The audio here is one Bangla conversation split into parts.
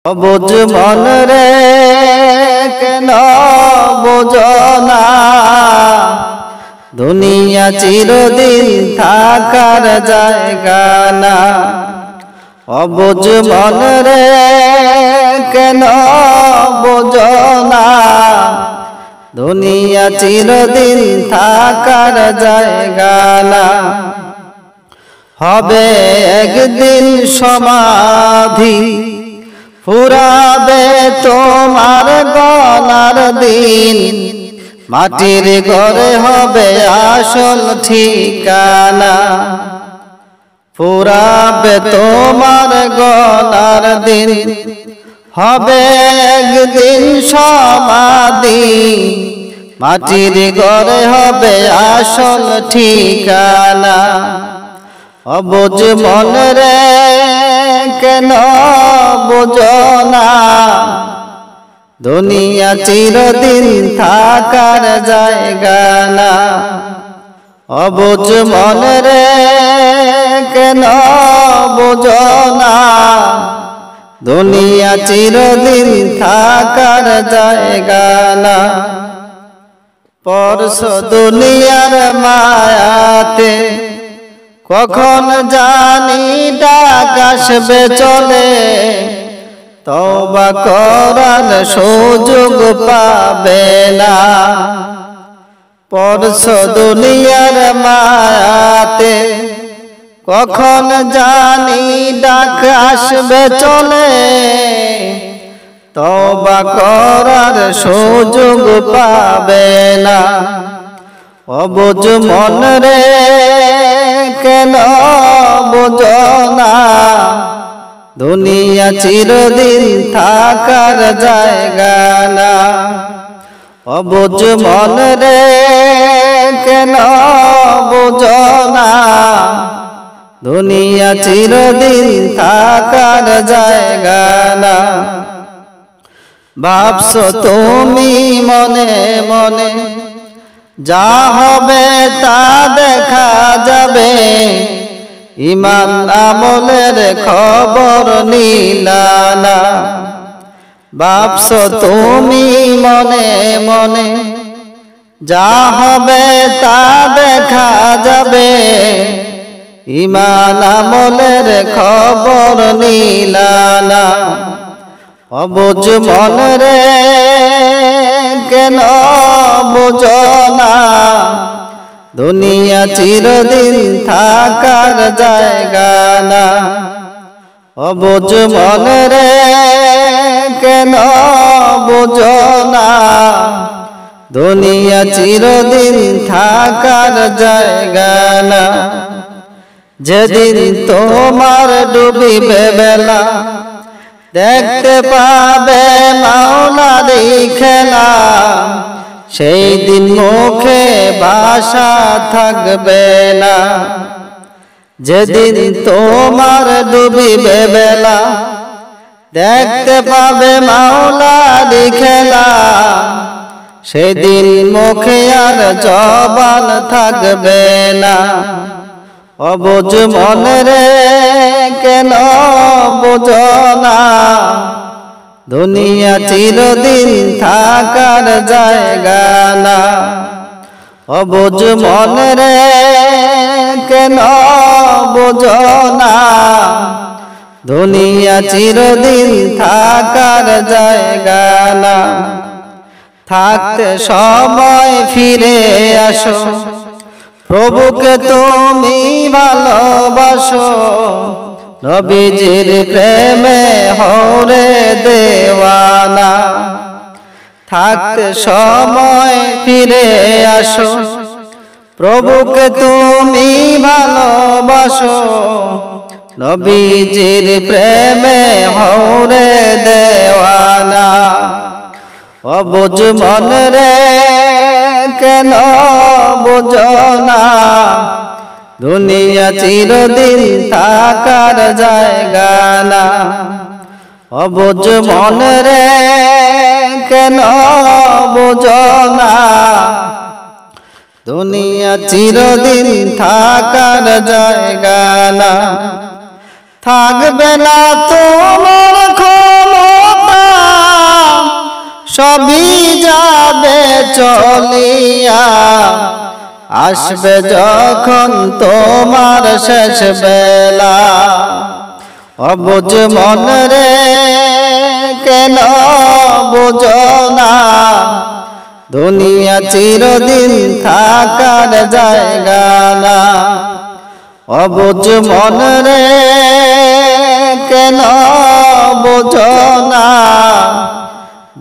অবুঝ মন রে কেন বোঝো না, দুনিয়া চিরদিন থাকার জায়গা না। অবুঝ মন রে কেন বোঝো না, দুনিয়া চিরদিন থাকার জায়গা না। হবে একদিন সমাধি, ফুরাবে তোমার গলার দিন, মাটির ঘরে হবে আসল ঠিকানা। ফুরাবে তোমার গলার দিন, হবে একদিন সমাধি, মাটির ঘরে হবে আসল ঠিকানা। অবুঝ মন রে কেন বোঝো না, দুনিয়া চিরদিন থাকার জায়গা না। অবুঝ মন রে কেন বোঝো না, দুনিয়া চিরদিন থাকার জায়গা না। পরশ দুনিয়ার মায়াতে কখন জানি ডাক আসবে চলে, তওবা করার সুযোগ পাবে না। পরশ দুনিয়ার মায়াতে কখন জানি ডাক আসবে চলে, তওবা করার সুযোগ পাবে না। অবুঝ মন রে কেন বোঝো না, দুনিয়া চিরদিন থাকার জায়গা না। অবুঝ মন রে কেন বোঝো না, দুনিয়া চিরদিন থাকার জায়গা না। ভাবছো তুমি মনে মনে, যা হবে তা দেখা যাবে, ঈমান আমলের খবর নিলা না। ভাবছো তুমি মনে মনে, যা হবে তা দেখা যাবে, ঈমান আমলের খবর নিলা না। অবুঝ মন রে কেন বোঝো না, দুনিয়া চিরদিন থাকার জায়গা না। অবুঝ মন রে কেন বোঝো না, দুনিয়া চিরদিন থাকার জায়গা না। যেদিন তোমার ডুবিবে বেলা, দেখতে পাবে মাওলারি খেলা, সেই দিন মুখে ভাষা থাকবে না। যেদিন তোমার ডুবিবে বেলা, দেখতে পাবে মাওলারি খেলা, সেদিন মুখে আর জবান থাকবে না। অবুঝ মন রে কেন বোঝো না, দুনিয়া চিরদিন থাকার জায়গা না। অবুঝ মন রে কেন বোঝো না, দুনিয়া চিরদিন থাকার জায়গা না। থাকতে সময় ফিরে আসো, প্রভুকে তুমি ভালোবাসো, নবীজির প্রেমে হরে দেওয়ানা। থাকতে সময় ফিরে আসো, প্রভুকে তুমি ভালোবাসো, নবীজির প্রেমে হরে দেওয়ানা। অবুঝ মন রে কেন বোঝো না, দুনিয়া চিরদিন থাকার জায়গা না। অবুঝ মন রে কেন বোঝো না, দুনিয়া চিরদিন থাকার জায়গা না। থাকবে না তোমার ক্ষমতা, যাবে চলিয়া আসবে যখন তোমার শেষ বেলা অবুঝ মন রে কেন বুঝো না দুনিয়া চিরদিন থাকার জায়গা না অবুঝ মন রে কেন বুঝো না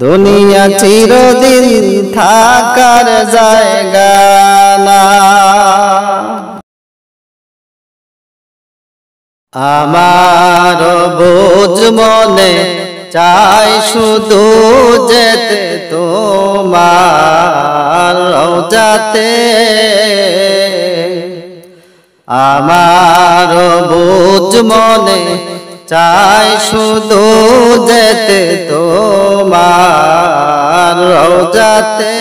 দুনিয়া চিরদিন থাকার জায়গা না আমার বুঝ মনে চাই শুধু যেতে তোমার রওজাতে আমার বুঝ মনে চাই শুধু যেতে তোমার রওজাতে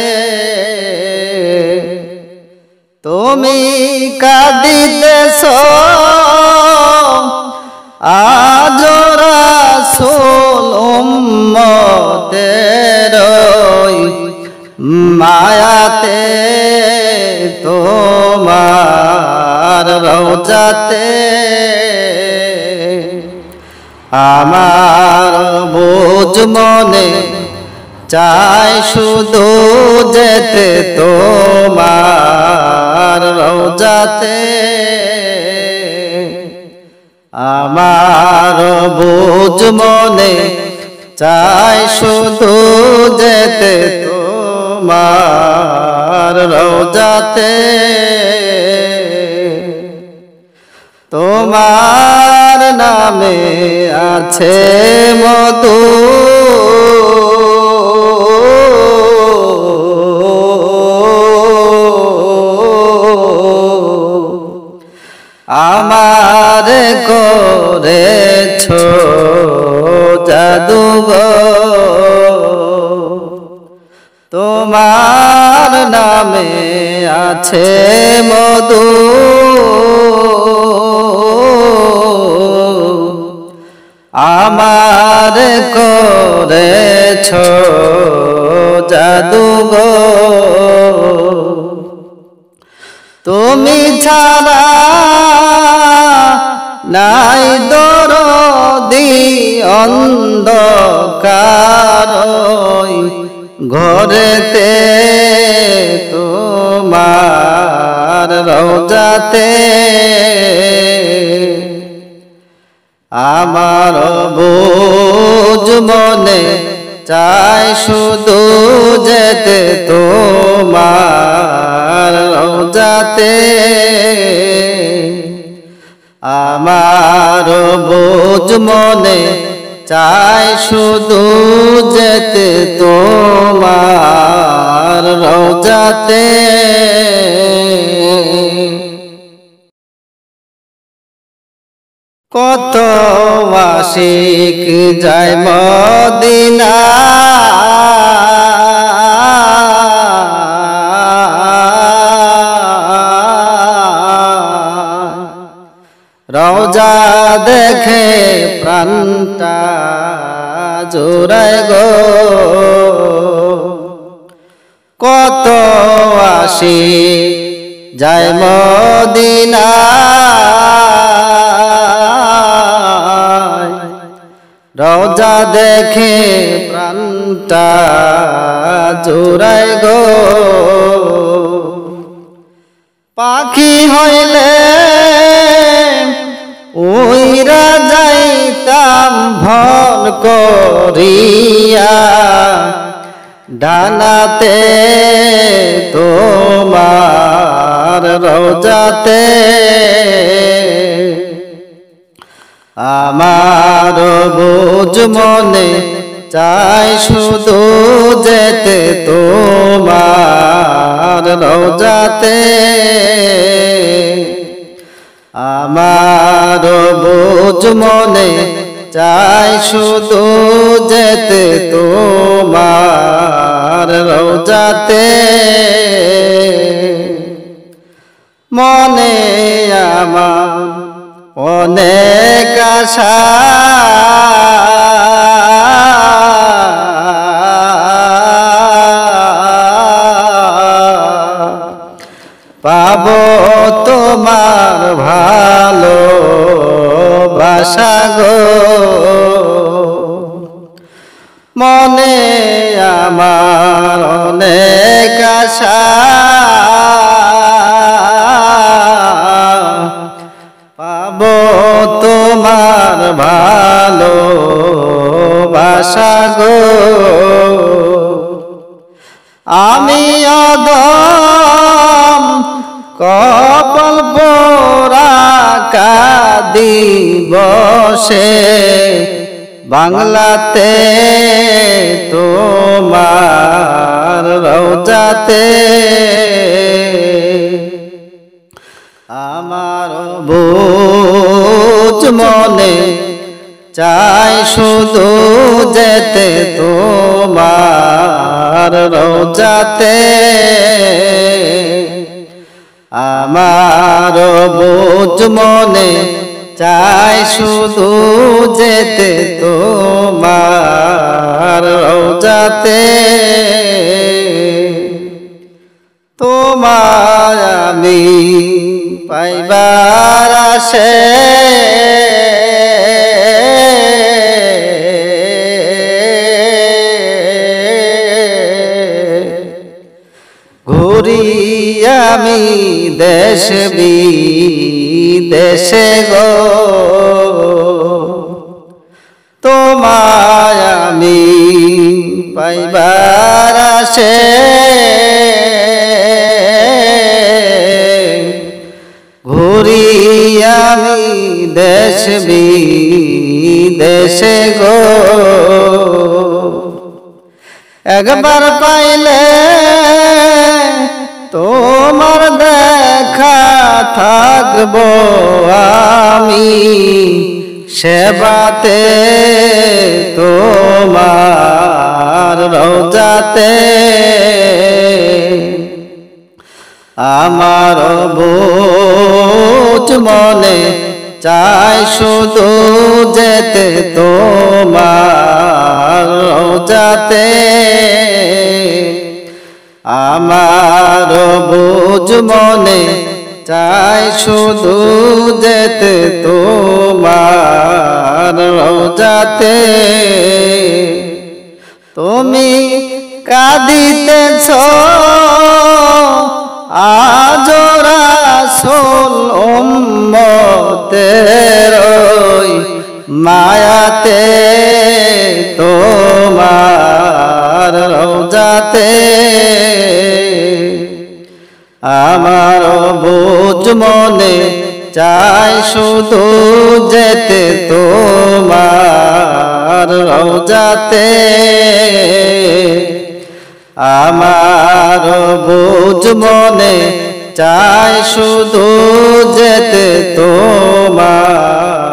তুমি কাঁদিতেছো আজ রাসূল উম্মতের মায়াতে তোমার রওজাতে আমার বুঝ মনে চাই শুধু যেতে তোমার রওজাতে আমার বুঝ মনে চাই শুধু যেতে তোমার রওজাতে তোমার নামে আছে মধু আমার করেছো জাদুগো তোমার নামে আছে মধু আমার করেছো জাদুগো তুমি ছাড়া নাই দরদি অন্ধকার ঘরেতে তোমার রওজাতে আমার বুঝ মনে চাই শুধু যেতে তোমার রওজাতে আমার বুঝ মনে চাই শুধু যেতে তোমার রওজাতে কত আশিক যায় মদিনা রওজা দেখে প্রাণটা জোড়ায় গো কত আশিক যায় মদিনা রওজা দেখে প্রাণটা জোড়ায় গো পাখি হইলে উইরা যাইতাম ভন করিয়া ডানাতে তোমার রওজাতে আমার বুঝ মনে চাই শুধু যেতে তোমার রওজাতে আমার বুঝ মনে চাই শুধু যেতে তোমার রওজাতে মনে আমার অনেক আশা মনে আমার অনেক আশা পাবো তোমার ভালোবাসা গো আমি অদম কপাল পোড়া কাঁদি বসে বাংলাতে তোমার রওজাতে আমার বুঝ মনে চাই শুধু যেতে তোমার রওজাতে আমার বুঝ মনে চাই শুধু যেতে তোমার রওজাতে তোমায় আমি পাইবার আশে ঘুরি আমি দেশ বিদেশে গো তোমায় আমি পাইবার আশে ঘুরি আমি দেশ বিদেশে গো একবার পাইলে তোমার দেখা থাকবো আমি সেবাতে তোমার রওজাতে আমার বুঝ মনে চাই শুধু যেতে তোমার রওজাতে আমার বুঝ মনে চাই শুধু যেতে তোমার রওজাতে তুমি কাঁদিতেছ আজ রাসূল উম্মতের মায়াতে তোমার রওজাতে আমার বুঝ মনে চাই শুধু যেতে তোমার রওজাতে আমার বুঝ মনে চাই শুধু যেতে তোমার